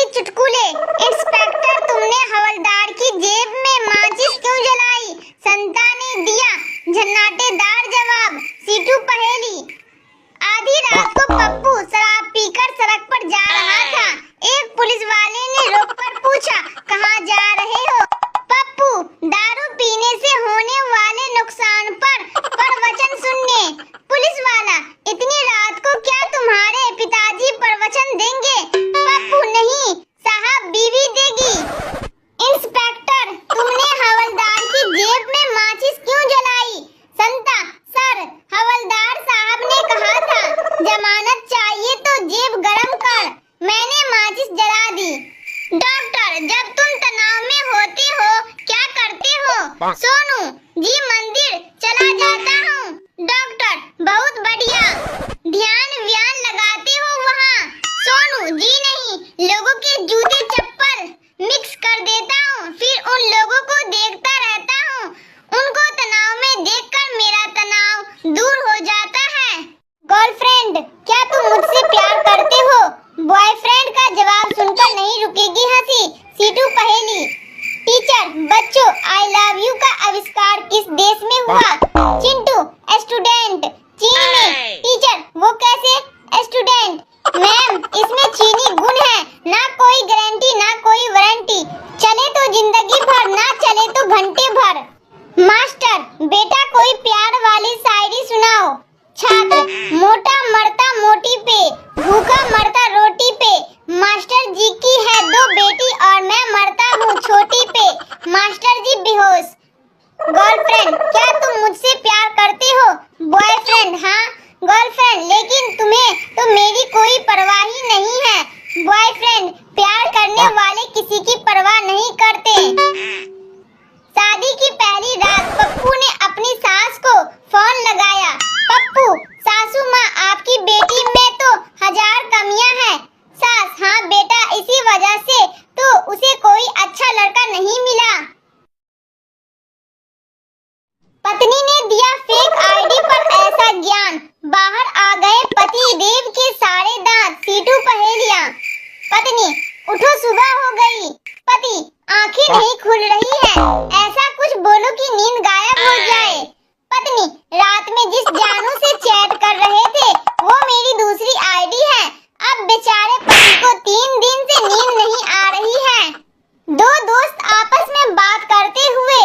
चुटकुले। इंस्पेक्टर, तुमने हवलदार की जेब में माचिस क्यों जलाई? संता ने दिया झन्नाटेदार जवाब। सीटू पहेली। आधी रात को पप्पू शराब पीकर सड़क पर जा रहा था। एक पुलिस वाले ने रोककर पूछा, कहाँ जा रहे हो? पप्पू, दारू पीने से होने वाले नुकसान पर प्रवचन सुनने। पुलिस वाला, इतनी रात को क्या तुम्हारे पिताजी प्रवचन देंगे? पप्पू, नहीं साहब, बीवी देगी। इंस्पेक्टर, तुमने हवलदार की जेब में माचिस क्यों जलाई? संता, सर, हवलदार साहब ने कहा था जमानत चाहिए तो जेब गरम कर। मैंने माचिस जला दी। डॉक्टर, जब तुम तनाव में होते हो क्या करते हो? सोनू जी, मंदिर चला जाता हूँ। डॉक्टर, बहुत बढ़िया, ध्यान व्यान लगाते हो वहाँ? सोनू जी, नहीं, लोगों के जूते चप्पल मिक्स कर देता हूँ, फिर उन लोगों को देखता रहता हूँ। उनको तनाव में देखकर मेरा तनाव दूर हो जाता है। गर्लफ्रेंड, क्या तुम मुझसे प्यार करते हो? बॉयफ्रेंड का जवाब सुनकर नहीं रुकेगी हंसी। सीटू पहेली। टीचर, बच्चों, आई लव यू का आविष्कार किस देश में हुआ? चिंटू, स्टूडेंट, चीन में। टीचर, वो कैसे? स्टूडेंट, मैम, इसमें चीनी गुण है, ना कोई गारंटी ना कोई वारंटी, चले तो जिंदगी भर, ना चले तो घंटे भर। मास्टर, बेटा कोई प्यार वाली शायरी सुनाओ। छात्र, मोटा मरता मोटी पे, भूखा मरता रोटी पे, मास्टर जी की है 2 बेटी और मैं मरता हूँ छोटी पे, मास्टर जी बेहोश। गर्लफ्रेंड, क्या तुम मुझसे प्यार करते हो? बॉयफ्रेंड, हाँ। गर्लफ्रेंड, लेकिन तुम्हें तो मेरी कोई परवाह ही नहीं है। बॉयफ्रेंड, प्यार करने वाले किसी की परवाह नहीं करते। शादी की पहली रात पप्पू ने अपनी सास को फोन लगाया। पप्पू, सासू माँ, आपकी बेटी में तो 1000 कमियां हैं। सास, हाँ बेटा, इसी वजह से तो उसे कोई अच्छा लड़का नहीं मिला। पत्नी ने दिया फेक आईडी पर ऐसा ज्ञान, बाहर आ गए पति देव के सारे दांत। सीटू पहेलियां। पत्नी, उठो, सुबह हो गई। पति, आंखें नहीं खुल रही है, ऐसा कुछ बोलो कि नींद गायब हो जाए। पत्नी, रात में जिस जानू से चैट कर रहे थे वो मेरी दूसरी आईडी है। अब बेचारे पति को 3 दिन से नींद नहीं आ रही है। 2 दोस्त आपस में बात करते हुए।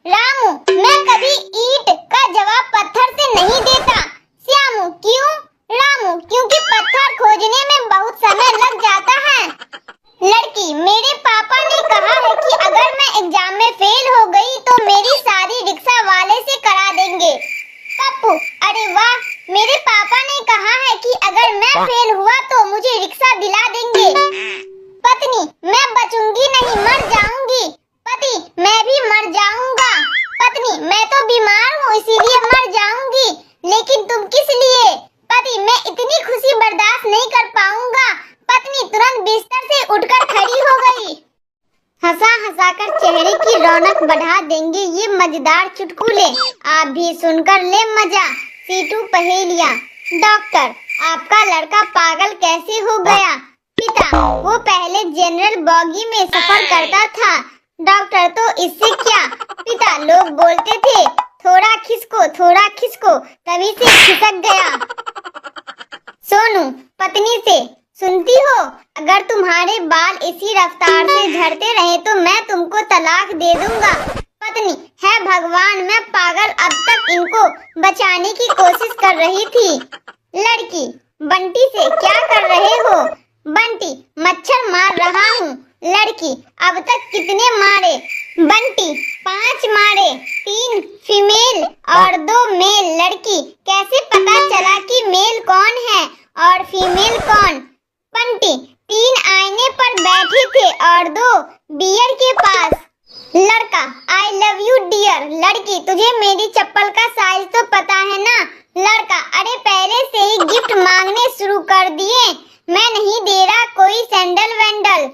रामू, मैं कभी ईंट का जवाब पत्थर से नहीं देता। श्यामू, क्यों? रामू, क्योंकि पत्थर खोजने में बहुत समय लग जाता है। लड़की, मेरे पापा ने कहा है कि अगर मैं एग्जाम में फेल हो गई तो मेरी शादी रिक्शा वाले से करा देंगे। पप्पू, अरे वाह, मेरे पापा ने कहा है कि अगर मैं फेल हुआ तो मुझे रिक्शा दिला देंगे। पत्नी, मैं बचूंगी नहीं, मर जाऊंगी। पति, मैं भी मर जाऊंगा। पत्नी, मैं तो बीमार हूँ इसीलिए मर जाऊंगी, लेकिन तुम किस लिए? पति, मैं इतनी खुशी बर्दाश्त नहीं कर पाऊंगा। पत्नी तुरंत बिस्तर से उठकर खड़ी हो गई। हंसा हंसाकर चेहरे की रौनक बढ़ा देंगे ये मजेदार चुटकुले, आप भी सुनकर ले मजा। सीटू पहेलियां। डॉक्टर, आपका लड़का पागल कैसे हो गया? पिता, वो पहले जनरल बॉगी में सफर करता था। डॉक्टर, तो इससे क्या? पिता, लोग बोलते थे थोड़ा खिसको, तभी से खिसक गया। सोनू पत्नी से, सुनती हो, अगर तुम्हारे बाल इसी रफ्तार से झड़ते रहे तो मैं तुमको तलाक दे दूंगा। पत्नी, है भगवान, मैं पागल, अब तक इनको बचाने की कोशिश कर रही थी। लड़की बंटी से, क्या कर रहे हो? बंटी, मच्छर मार रहा हूँ। लड़की, अब तक कितने मारे? बंटी, 5 मारे, 3 फीमेल और 2 मेल। लड़की, कैसे पता चला कि मेल कौन है और फीमेल कौन? बंटी, 3 आईने पर बैठे थे और 2 बियर के पास। लड़का, आई लव यू डियर। लड़की, तुझे मेरी चप्पल का साइज तो पता है ना? लड़का, अरे पहले से ही गिफ्ट मांगने शुरू कर दिए, मैं नहीं दे रहा कोई सैंडल वैंडल।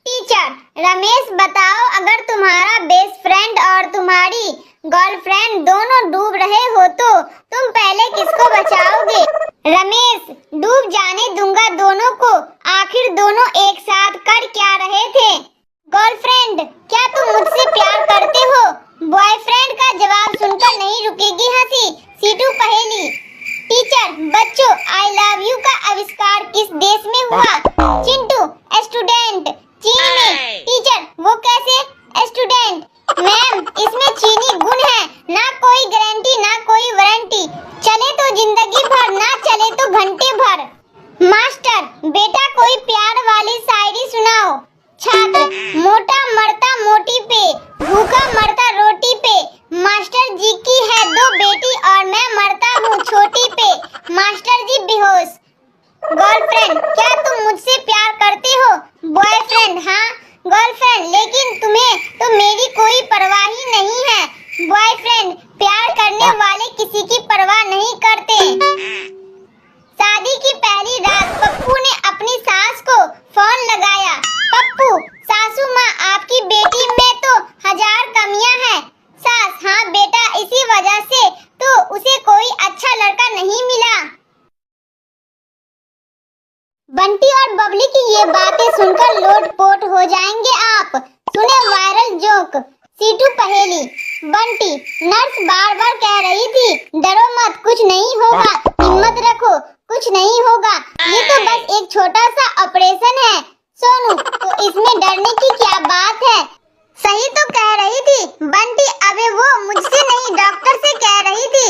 टीचर, रमेश बताओ, अगर तुम्हारा बेस्ट फ्रेंड और तुम्हारी गर्लफ्रेंड दोनों डूब रहे हो तो तुम पहले किसको बचाओगे? रमेश, डूब जाने दूंगा दोनों को, आखिर दोनों एक साथ कर क्या रहे थे? गर्लफ्रेंड, क्या तुम मुझसे प्यार करते हो? बॉयफ्रेंड का जवाब सुनकर नहीं रुकेगी हंसी। सीटू पहेली। टीचर, बच्चों, आई लव यू का आविष्कार किस देश में हुआ? चिंटू, स्टूडेंट, चीन में। टीचर, वो कैसे? स्टूडेंट, मैम, इसमें चीनी गुण है, ना कोई गारंटी ना कोई वारंटी, चले तो जिंदगी भर, ना चले तो घंटे भर। मास्टर, बेटा कोई प्यार वाली शायरी सुनाओ। छात्र, मोटा मरता मोटी पे, भूखा मरता रोटी पे, मास्टर जी की है 2 बेटी और मैं मरता हूँ छोटी पे, मास्टर जी बेहोश। गर्लफ्रेंड, क्या तुम मुझसे प्यार करते हो? बॉयफ्रेंड, हाँ। गर्लफ्रेंड, लेकिन तुम्हें तो मेरी कोई परवाह ही नहीं है। बॉयफ्रेंड, प्यार करने वाले किसी की परवाह नहीं करते। शादी की पहली रात पप्पू ने अपनी सास को फोन लगाया। पप्पू, सासू माँ, आपकी बेटी में तो 1000 कमियां हैं। सास, हाँ बेटा, इसी वजह से तो उसे कोई अच्छा लड़का नहीं मिला। बंटी और बबली की ये बातें सुनकर लोटपोट हो जाएंगे आप। सुने वायरल जोक। सीटू पहेली। बंटी, नर्स बार बार कह रही थी, डरो मत, कुछ नहीं होगा, हिम्मत रखो, कुछ नहीं होगा, ये तो बस एक छोटा सा ऑपरेशन है। सोनू, तो इसमें डरने की क्या बात है? सही तो कह रही थी बंटी, अबे वो मुझसे नहीं, डॉक्टर से कह रही थी।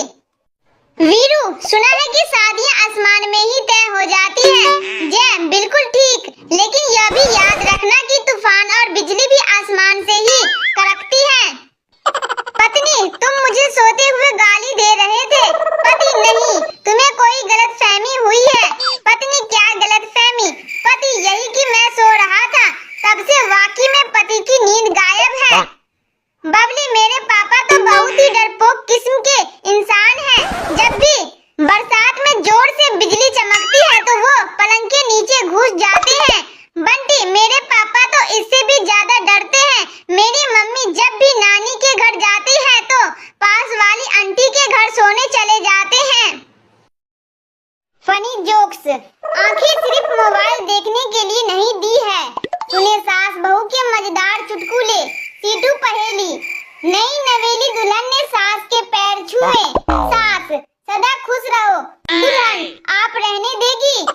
वीरू, सुना है कि शादियां आसमान में ही तय हो जाती हैं। जय, बिल्कुल ठीक, लेकिन यह भी याद रखना कि तूफान और बिजली भी आसमान से ही कड़कती है। पत्नी, तुम मुझे सोते हुए गाली दे रहे थे। पति, नहीं, तुम्हें कोई गलतफहमी हुई है। पत्नी, क्या गलतफहमी? पति, यही कि मैं सो रहा था, तब से वाकई में पति की नींद गायब है। बबली, मेरे पापा तो बहुत ही डरपोक किस्म के इंसान हैं। जब भी बरसात में जोर से बिजली चमकती है तो वो पलंग के नीचे घुस जाते हैं। बंटी, मेरे पापा तो इससे भी ज्यादा डरते हैं। मेरी मम्मी जब भी नानी के घर जाती है तो पास वाली आंटी के घर सोने चले जाते हैं। Funny jokes. आंखें सिर्फ मोबाइल देखने के लिए नहीं दी है। सुने सास बहू के मजेदार चुटकुले। सीटू पहेली। नई नवेली दुल्हन ने सास के पैर छुए। सास, सदा खुश रहो। दुल्हन, आप रहने देगी?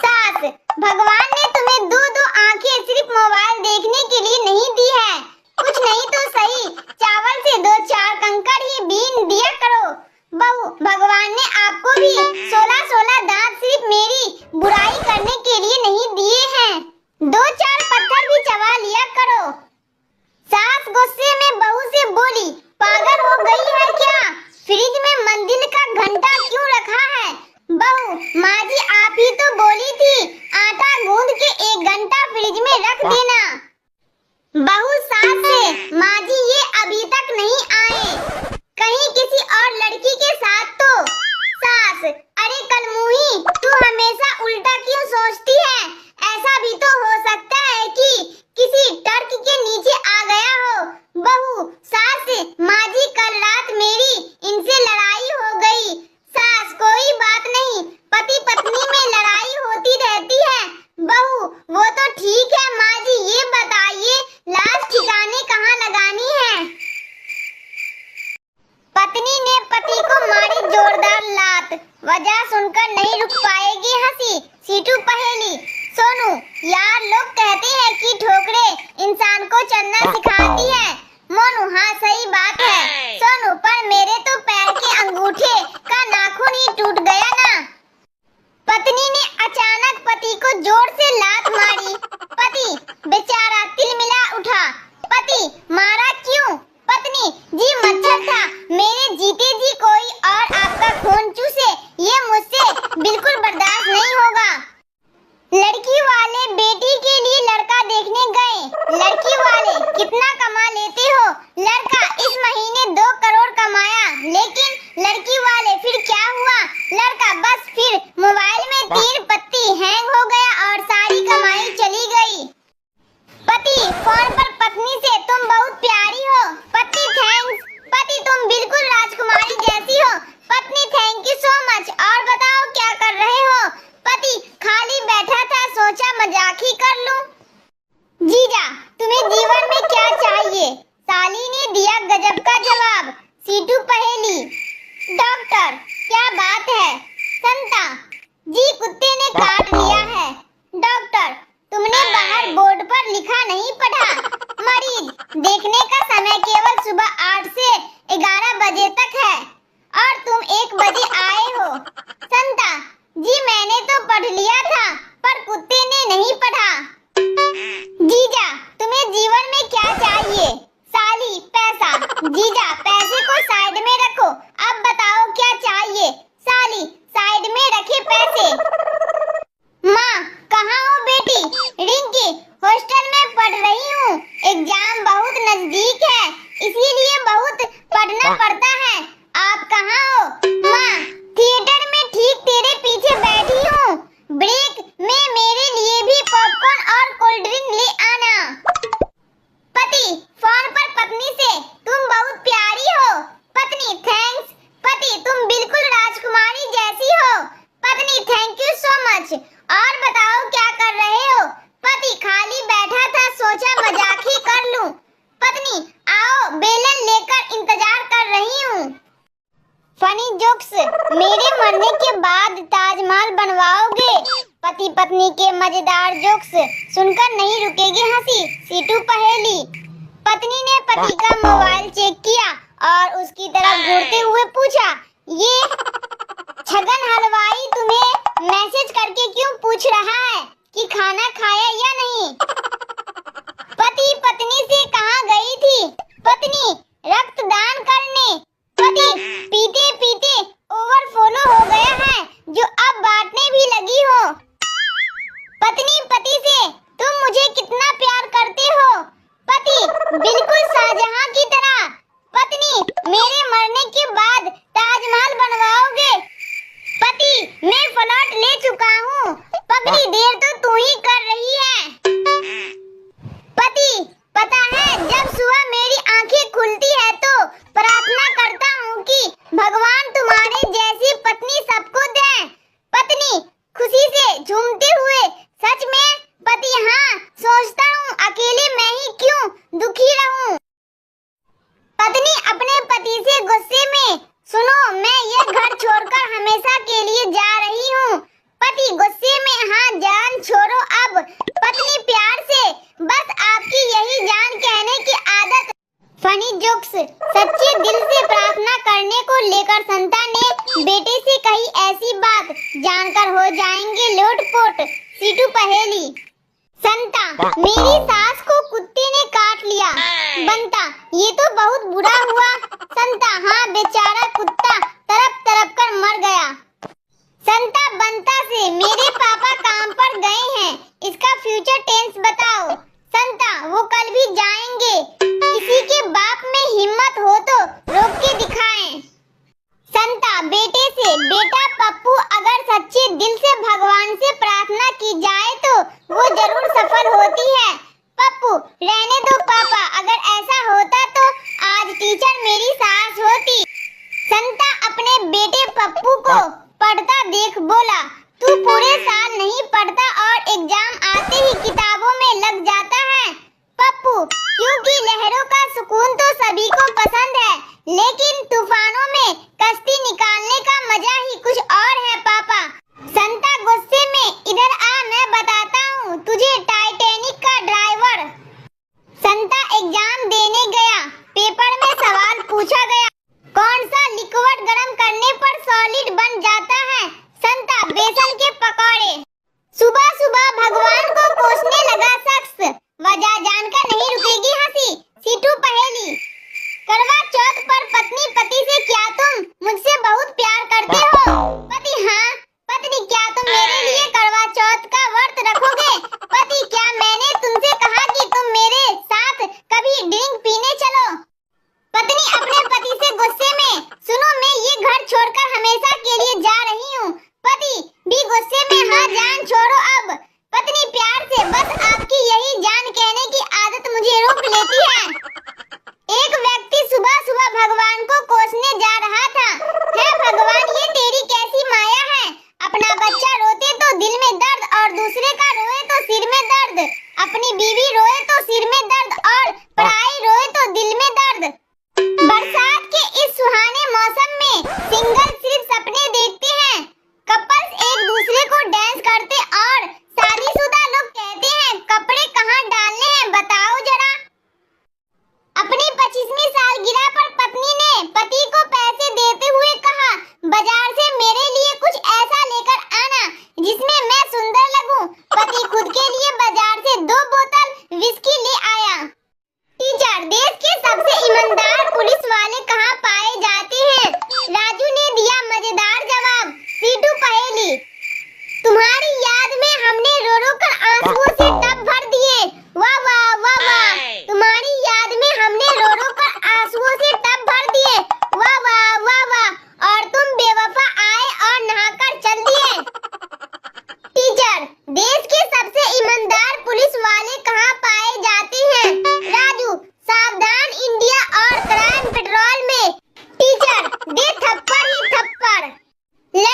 सास, भगवान ने तुम्हें 2-2 आंखें सिर्फ मोबाइल देखने के लिए नहीं दी है। कुछ नहीं तो सही, चावल से 2-4 कंकड़ ही बीन दिया करो। बहू, भगवान ने आपको भी 16-16 दांत सिर्फ मेरी बुराई करने के लिए नहीं दिए हैं। 2-4 पत्थर भी चबा लिया करो। सास गुस्से में बहू से बोली, पागल हो गई है क्या? फ्रिज में मंदिर का घंटा क्यों रखा है? बहू, माँ जी आप ही तो बोली थी आटा गूंद के 1 घंटा फ्रिज में रख देना। बहू सास से, माँ जी ये अभी तक नहीं आए, कहीं किसी और लड़की के साथ तो। सास, अरे कलमुही, तू हमेशा उल्टा क्यों सोचती है? ऐसा भी तो हो सकता है कि किसी टर्क के नीचे आ गया हो। बहू सास से, माँ जी कल रात मेरी इनसे लड़ाई हो गई। सास, कोई बात नहीं, पति पत्नी में लड़ाई होती रहती है। बहू, वो तो ठीक है माँ जी, ये बताइए लाश ठिकाने कहाँ लगानी है? पत्नी ने पति को मारी जोरदार लात। वजह सुनकर नहीं रुक पाएगी हंसी। सीटू पहेली। सोनू, यार लोग कहते हैं कि ठोकरें इंसान को चलना सिखाती है। मोनू, हाँ सही बात है। सोनू, पर मेरे तो पैर के अंगूठे का नाखून ही टूट गया ना। पत्नी ने अचानक पति को जोर से लात मारी। पति बेचारा तिलमिला उठा। पति, मारा क्यों? पत्नी, जी मच्छर था, मेरे जीते जी कोई और आपका खून चूसे, ये मुझसे बिल्कुल बर्दाश्त नहीं होगा। लड़की वाले बेटी के लिए लड़का देखने गए। लड़की वाले, कितना कमा लेते हो? लड़का, इस महीने 2 करोड़ कमाया। लेकिन लड़की वाले, फिर क्या हुआ? लड़का, बस फिर मोबाइल में 3 पत्ती हैंग हो गया और सारी कमाई चली गई। पति फोन पर पत्नी से, तुम बहुत प्यारी हो। पति, थैंक्स। पति, तुम बिल्कुल राजकुमारी जैसी हो। पत्नी, थैंक यू सो मच। और बताओ क्या कर रहे हो? संता, जी कुत्ते ने काट लिया है। डॉक्टर, तुमने बाहर बोर्ड पर लिखा नहीं पढ़ा। मरीज, देखने का समय केवल सुबह 8 से 11 बजे तक है और तुम 1 बजे आए हो। संता, जी मैंने तो पढ़ लिया था पर कुत्ते ने नहीं पढ़ा। जीजा, तुम्हें जीवन में क्या चाहिए? साली, पैसा। जीजा, पैसे को साइड में रखो, अब बताओ क्या चाहिए? साली, साइड में रखे पैसे। माँ, कहाँ हो बेटी? रिंकी, हॉस्टल में पढ़ रही हूँ। एग्जाम बहुत नजदीक है, इसीलिए बहुत पढ़ना पड़ता है। आप कहाँ हो? माँ, थिएटर में ठीक तेरे पीछे बैठी हूँ। ब्रेक में मेरे लिए भी पॉपकॉर्न और कोल्ड ड्रिंक ले आना। पति, फोन पर पत्नी से, तुम बहुत प्यारी हो। पत्नी, थैंक्स। पति, तुम बिल्कुल राजकुमारी जैसी हो। पत्नी, थैंक यू सो मच। और बताओ क्या कर रहे हो? पति, खाली बैठा था, सोचा मजाक ही कर लूं। पत्नी, आओ, बेलन लेकर इंतजार कर रही हूँ। फनी जोक्स, मेरे मरने के बाद ताजमहल बनवाओगे? पति पत्नी के मजेदार जोक्स सुनकर नहीं रुकेगी हंसी। सीटू पहेली। पत्नी ने पति का मोबाइल चेक किया और उसकी तरफ घूरते हुए पूछा, ये छगन हलवाई तुम्हें मैसेज करके क्यों पूछ रहा है कि खाना खाया या नहीं? पति पत्नी से कहाँ गई थी? पत्नी, रक्तदान करने। पति, पीते पीते ओवरफ्लो हो गया है जो अब बांटने भी लगी हो। पत्नी पति से, तुम मुझे कितना प्यार करते हो? पति, बिल्कुल शाहजहां की तरह। पत्नी, मेरे मरने के बाद ताजमहल बनवाओगे? पति, मैं फ्लैट ले चुका हूँ, पगड़ी देर तो तू ही कर रही है। पति, पता है जब सुबह मेरी आंखें खुलती है तो प्रार्थना करता हूँ कि भगवान तुम्हारे जैसी पत्नी सबको दे। पत्नी, खुशी से झूमते हुए, सच में? पति, हाँ, सोचता हूँ अकेले मैं ही क्यों दुखी रहूं। पत्नी अपने पति से गुस्से में, सुनो, मैं ये घर छोड़कर हमेशा के लिए जा रही हूँ। पति गुस्से में, हाँ जान छोड़ो अब। पत्नी प्यार से, बस आपकी यही जान कहने की आदत। फनी जोक्स, सच्चे दिल से प्रार्थना करने को लेकर संता ने बेटे से कही ऐसी बात जानकर हो जाएंगे लोटपोट। सीटू पहेली। संता, मेरी सास को कुत्ते ने काट लिया। बंता, ये तो बहुत बुरा हुआ। संता, हाँ बेचारा कुत्ता तड़प तड़प कर मर गया। संता बंता से, मेरे पापा काम पर गए हैं, इसका फ्यूचर टेंस बताओ। संता, वो कल भी जाएंगे। किसी के बाप में हिम्मत हो तो रोक के दिखाएं। संता बेटे से, बेटा पप्पू, अगर सच्चे दिल से भगवान से प्रार्थना की जाए तो वो जरूर सफल होती है। पप्पू, रहने दो पापा, अगर ऐसा होता तो आज टीचर मेरी सास होती। संता अपने बेटे पप्पू को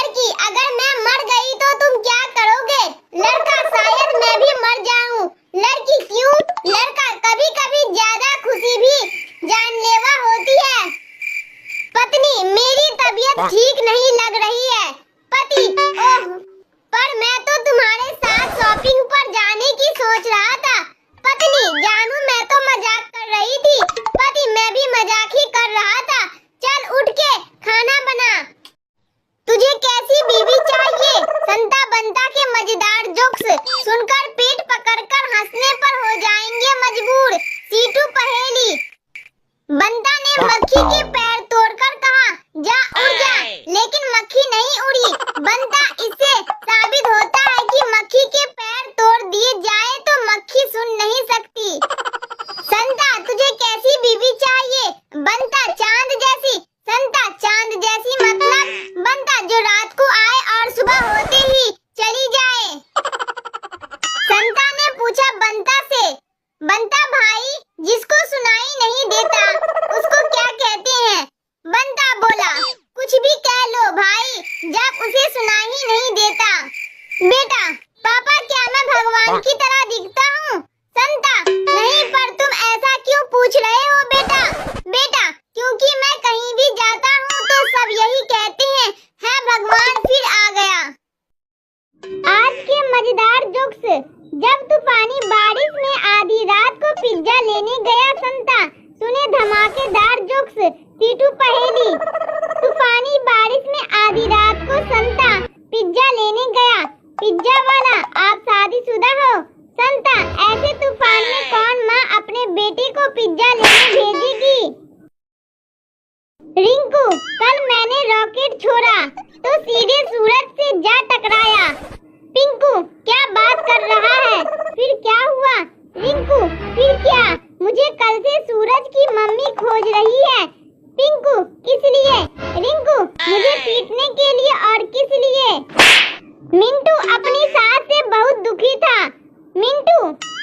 लड़की, अगर मैं मर गई तो तुम क्या करोगे? लड़का, शायद मैं भी मर जाऊं। लड़की, क्यों? लड़का, कभी कभी ज्यादा खुशी भी जानलेवा होती है। पत्नी, मेरी तबीयत ठीक नहीं लग रही है। पति, ओह, पर मैं तो तुम्हारे साथ शॉपिंग पर जाने की सोच रहा था। पत्नी, जानू मैं तो मजाक कर रही थी। पति, मैं भी मजाक ही कर रहा था। चल उठ के खाना बना। तुझे कैसी बीवी चाहिए? संता बंता के मजेदार जोक्स सुनकर पेट पकड़कर हंसने पर हो जाएंगे मजबूर। सीटू पहेली। बंता ने मक्खी के पैर तोड़कर कहा, जा उड़ जा, लेकिन मक्खी नहीं उड़ी। बंता, इससे साबित होता है कि मक्खी के पैर तोड़ दिए जाए तो मक्खी सुन नहीं सकती। संता, तुझे कैसी बीवी चाहिए? बंता, चांद जैसी। संता, चांद जैसी मतलब? बंता, जो रात को आए और सुबह होते ही चली जाए। संता ने पूछा बंता से, बंता भाई, जिसको सुनाई नहीं देता उसको क्या कहते हैं? बंता बोला, कुछ भी कह लो भाई, जब उसे सुनाई नहीं देता। बेटा, पापा, क्या मैं भगवान की तरह दिखता हूँ? संता, नहीं, पर तुम ऐसा क्यों पूछ रहे हो बेटा? बेटा, क्योंकि मैं कहीं भी जाता हूँ तो सब यही कहते हैं, है भगवान फिर आ गया। आज के मजेदार जोक्स। जब तूफानी बारिश में आधी रात को पिज्जा लेने गया संता, सुने धमाकेदार जोक्स। सीटू पहेली। तूफानी बारिश में आधी रात को संता पिज्जा लेने गया। पिज्जा वाला, आप शादीशुदा हो? संता, ऐसे तूफान में कौन माँ अपने बेटे को पिज्जा लेने भेजेगी? रिंकू, कल मैंने रॉकेट छोड़ा तो सीधे सूरज से जा टकराया। पिंकू, क्या बात कर रहा है? फिर क्या हुआ? रिंकू, फिर क्या? मुझे कल से सूरज की मम्मी खोज रही है। पिंकू, किस लिए? रिंकू, मुझे पीटने के लिए। और किस लिए? मिंटू अपनी सास से बहुत दुखी था। मिंटू,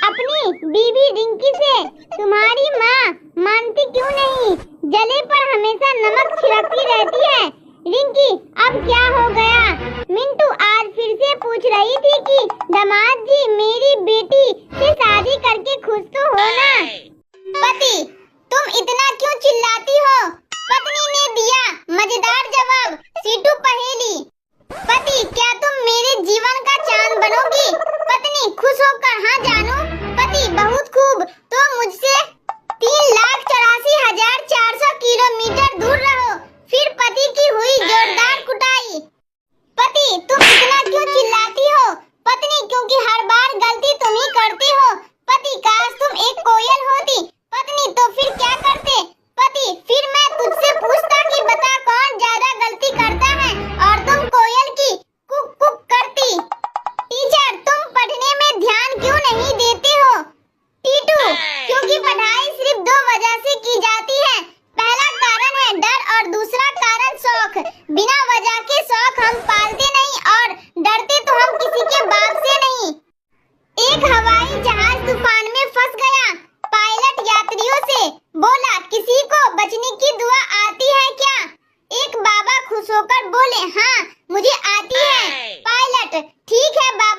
अपनी बीवी रिंकी से। तुम्हारी माँ मानती क्यों नहीं? जले पर हमेशा नमक छिड़कती रहती है। रिंकी, अब क्या हो गया? मिंटू आज फिर से पूछ रही थी कि दामाद जी मेरी बेटी से शादी करके खुश तो हो ना? पति, तुम इतना क्यों चिल्लाती हो? पत्नी ने दिया मजेदार जवाब। सीटू पहेली। पति, क्या तुम मेरे जीवन का चांद बनोगी? पत्नी खुश होकर, हाँ जानू। पति, बहुत खूब, तो मुझसे 3,84,400 किलोमीटर दूर रहो। फिर पति की हुई जोरदार कुटाई। पति, तुम इतना क्यों चिल्लाती हो? पत्नी, क्योंकि हर बार गलती तुम ही करती हो। पति, काश तुम एक कोयल होती। पत्नी, तो फिर क्या करते? पति, फिर मैं तुझसे पूछता कि बता कौन ज्यादा गलती करता है, और तुम कोयल की कुक कुक करती। टीचर, तुम पढ़ने में ध्यान क्यों नहीं देते हो? टीटू, क्योंकि पढ़ाई सिर्फ 2 वजह से की जाती है। पहला कारण है डर और दूसरा कारण शौक। बिना वजह के शौक हम पालते नहीं और डरते तो हम किसी के बाप से नहीं। एक हवाई जहाज तूफान में फंस गया। पायलट यात्रियों से बोला, किसी को बचने की दुआ आती है क्या? एक बाबा खुश होकर बोले, हाँ मुझे आती है। पायलट, ठीक है बाबा।